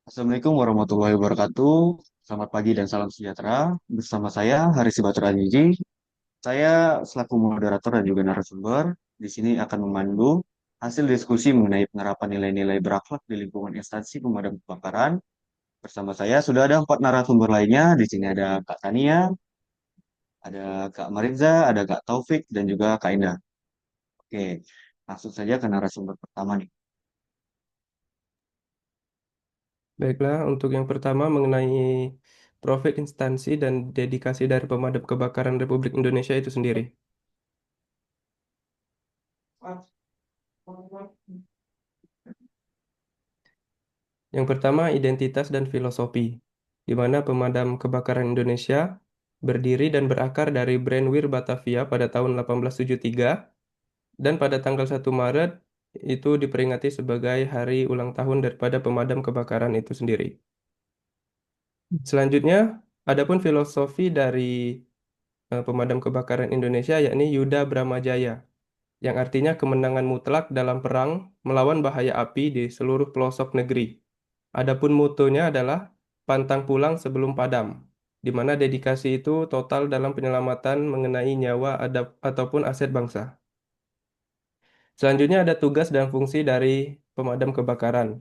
Assalamualaikum warahmatullahi wabarakatuh. Selamat pagi dan salam sejahtera. Bersama saya Haris Sibatur Aniji. Saya selaku moderator dan juga narasumber di sini akan memandu hasil diskusi mengenai penerapan nilai-nilai berakhlak di lingkungan instansi pemadam kebakaran. Bersama saya sudah ada empat narasumber lainnya. Di sini ada Kak Tania, ada Kak Mariza, ada Kak Taufik, dan juga Kak Indah. Oke, langsung saja ke narasumber pertama nih. Baiklah, untuk yang pertama mengenai profil instansi dan dedikasi dari pemadam kebakaran Republik Indonesia itu sendiri. Yang pertama, identitas dan filosofi, di mana pemadam kebakaran Indonesia berdiri dan berakar dari Brandweer Batavia pada tahun 1873 dan pada tanggal 1 Maret itu diperingati sebagai hari ulang tahun daripada pemadam kebakaran itu sendiri. Selanjutnya, adapun filosofi dari pemadam kebakaran Indonesia yakni Yuda Bramajaya, yang artinya kemenangan mutlak dalam perang melawan bahaya api di seluruh pelosok negeri. Adapun mutonya adalah pantang pulang sebelum padam, di mana dedikasi itu total dalam penyelamatan mengenai nyawa ataupun aset bangsa. Selanjutnya ada tugas dan fungsi dari pemadam kebakaran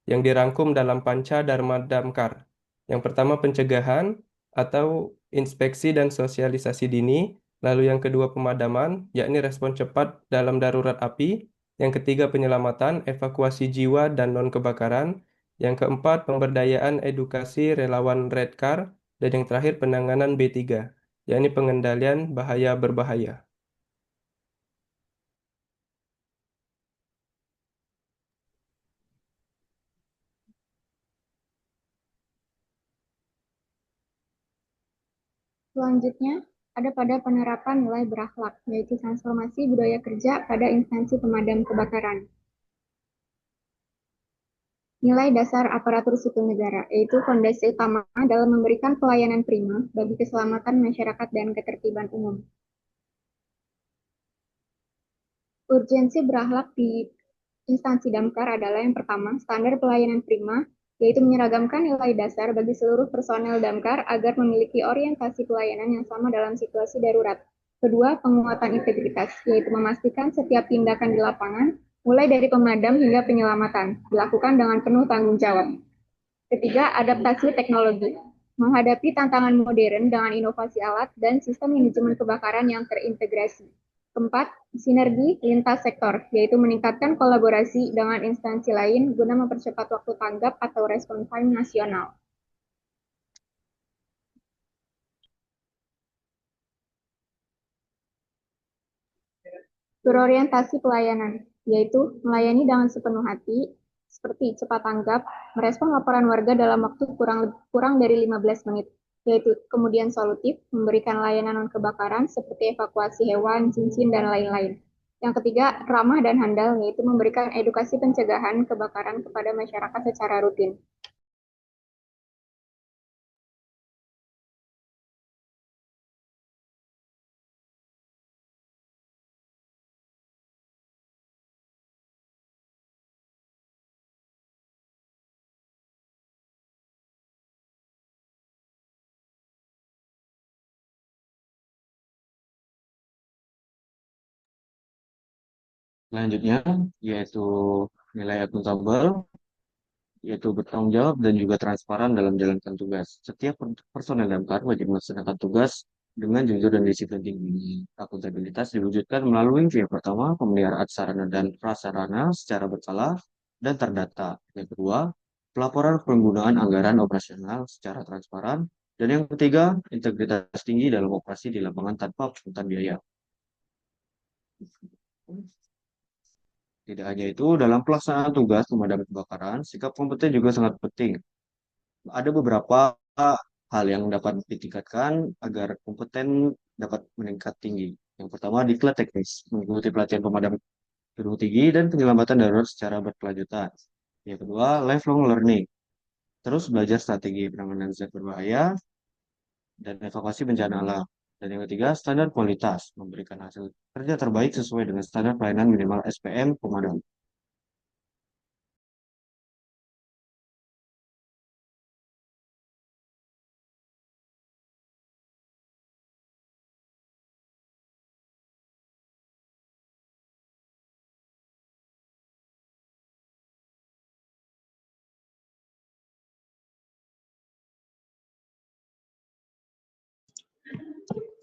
yang dirangkum dalam Panca Dharma Damkar. Yang pertama pencegahan atau inspeksi dan sosialisasi dini, lalu yang kedua pemadaman, yakni respon cepat dalam darurat api, yang ketiga penyelamatan, evakuasi jiwa dan non-kebakaran, yang keempat pemberdayaan edukasi relawan Redcar, dan yang terakhir penanganan B3, yakni pengendalian bahaya berbahaya. Selanjutnya, ada pada penerapan nilai berakhlak, yaitu transformasi budaya kerja pada instansi pemadam kebakaran. Nilai dasar aparatur sipil negara, yaitu fondasi utama dalam memberikan pelayanan prima bagi keselamatan masyarakat dan ketertiban umum. Urgensi berakhlak di instansi damkar adalah yang pertama, standar pelayanan prima, yaitu menyeragamkan nilai dasar bagi seluruh personel damkar agar memiliki orientasi pelayanan yang sama dalam situasi darurat. Kedua, penguatan integritas, yaitu memastikan setiap tindakan di lapangan, mulai dari pemadam hingga penyelamatan, dilakukan dengan penuh tanggung jawab. Ketiga, adaptasi teknologi. Menghadapi tantangan modern dengan inovasi alat dan sistem manajemen kebakaran yang terintegrasi. Keempat, sinergi lintas sektor, yaitu meningkatkan kolaborasi dengan instansi lain guna mempercepat waktu tanggap atau respon time nasional. Berorientasi pelayanan, yaitu melayani dengan sepenuh hati, seperti cepat tanggap, merespon laporan warga dalam waktu kurang dari 15 menit, yaitu kemudian solutif, memberikan layanan non kebakaran seperti evakuasi hewan, cincin, dan lain-lain. Yang ketiga, ramah dan handal, yaitu memberikan edukasi pencegahan kebakaran kepada masyarakat secara rutin. Selanjutnya, yaitu nilai akuntabel, yaitu bertanggung jawab dan juga transparan dalam menjalankan tugas. Setiap personel damkar wajib melaksanakan tugas dengan jujur dan disiplin tinggi. Akuntabilitas diwujudkan melalui yang pertama, pemeliharaan sarana dan prasarana secara berkala dan terdata. Yang kedua, pelaporan penggunaan anggaran operasional secara transparan. Dan yang ketiga, integritas tinggi dalam operasi di lapangan tanpa pungutan biaya. Tidak hanya itu, dalam pelaksanaan tugas pemadam kebakaran, sikap kompeten juga sangat penting. Ada beberapa hal yang dapat ditingkatkan agar kompeten dapat meningkat tinggi. Yang pertama, diklat teknis, mengikuti pelatihan pemadam gedung tinggi dan penyelamatan darurat secara berkelanjutan. Yang kedua, lifelong learning, terus belajar strategi penanganan zat berbahaya dan evakuasi bencana alam. Dan yang ketiga, standar kualitas, memberikan hasil kerja terbaik sesuai dengan standar pelayanan minimal SPM pemadam.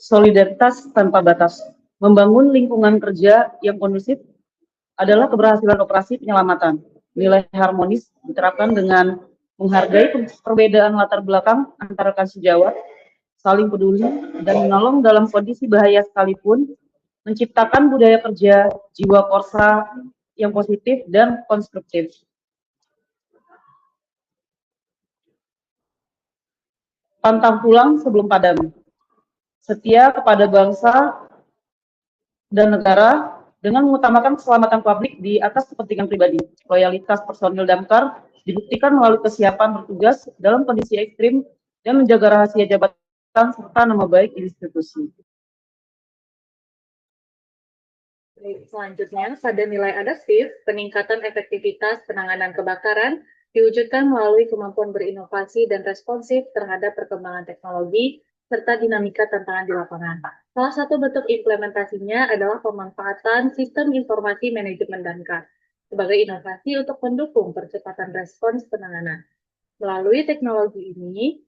solidaritas tanpa batas. Membangun lingkungan kerja yang kondusif adalah keberhasilan operasi penyelamatan. Nilai harmonis diterapkan dengan menghargai perbedaan latar belakang antara rekan sejawat, saling peduli, dan menolong dalam kondisi bahaya sekalipun, menciptakan budaya kerja, jiwa korsa yang positif dan konstruktif. Pantang pulang sebelum padam. Setia kepada bangsa dan negara dengan mengutamakan keselamatan publik di atas kepentingan pribadi. Loyalitas personil Damkar dibuktikan melalui kesiapan bertugas dalam kondisi ekstrim dan menjaga rahasia jabatan serta nama baik institusi. Selanjutnya, pada nilai adaptif, peningkatan efektivitas penanganan kebakaran diwujudkan melalui kemampuan berinovasi dan responsif terhadap perkembangan teknologi serta dinamika tantangan di lapangan. Salah satu bentuk implementasinya adalah pemanfaatan sistem informasi manajemen Damkar sebagai inovasi untuk mendukung percepatan respons penanganan. Melalui teknologi ini,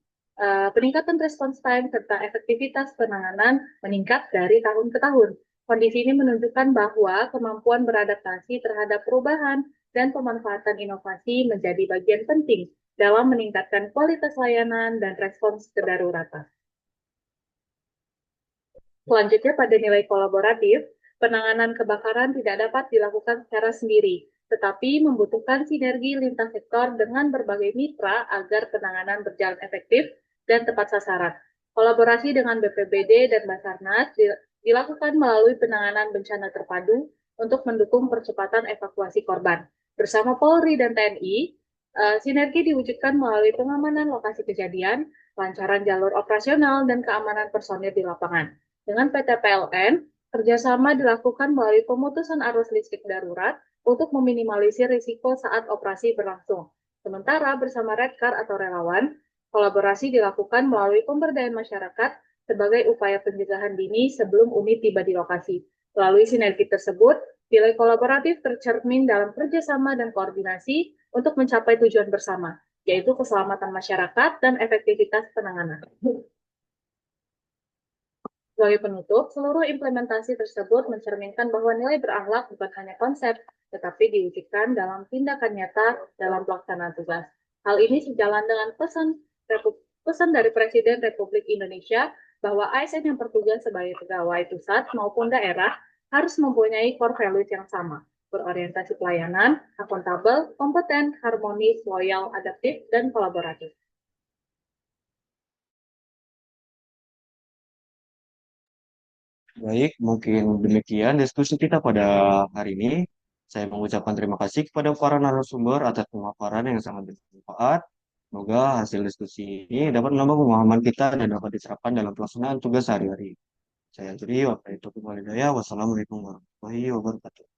peningkatan response time serta efektivitas penanganan meningkat dari tahun ke tahun. Kondisi ini menunjukkan bahwa kemampuan beradaptasi terhadap perubahan dan pemanfaatan inovasi menjadi bagian penting dalam meningkatkan kualitas layanan dan respons kedaruratan. Selanjutnya, pada nilai kolaboratif, penanganan kebakaran tidak dapat dilakukan secara sendiri, tetapi membutuhkan sinergi lintas sektor dengan berbagai mitra agar penanganan berjalan efektif dan tepat sasaran. Kolaborasi dengan BPBD dan Basarnas dilakukan melalui penanganan bencana terpadu untuk mendukung percepatan evakuasi korban. Bersama Polri dan TNI, sinergi diwujudkan melalui pengamanan lokasi kejadian, kelancaran jalur operasional, dan keamanan personil di lapangan. Dengan PT PLN, kerjasama dilakukan melalui pemutusan arus listrik darurat untuk meminimalisir risiko saat operasi berlangsung. Sementara bersama Redcar atau relawan, kolaborasi dilakukan melalui pemberdayaan masyarakat sebagai upaya pencegahan dini sebelum UMI tiba di lokasi. Melalui sinergi tersebut, nilai kolaboratif tercermin dalam kerjasama dan koordinasi untuk mencapai tujuan bersama, yaitu keselamatan masyarakat dan efektivitas penanganan. Sebagai penutup, seluruh implementasi tersebut mencerminkan bahwa nilai berakhlak bukan hanya konsep, tetapi diwujudkan dalam tindakan nyata dalam pelaksanaan tugas. Hal ini sejalan dengan pesan dari Presiden Republik Indonesia bahwa ASN yang bertugas sebagai pegawai pusat maupun daerah harus mempunyai core values yang sama, berorientasi pelayanan, akuntabel, kompeten, harmonis, loyal, adaptif, dan kolaboratif. Baik, mungkin demikian diskusi kita pada hari ini. Saya mengucapkan terima kasih kepada para narasumber atas pemaparan yang sangat bermanfaat. Semoga hasil diskusi ini dapat menambah pemahaman kita dan dapat diterapkan dalam pelaksanaan tugas sehari-hari. Saya akhiri, wabillahi taufiq wal hidayah. Wassalamualaikum warahmatullahi wabarakatuh.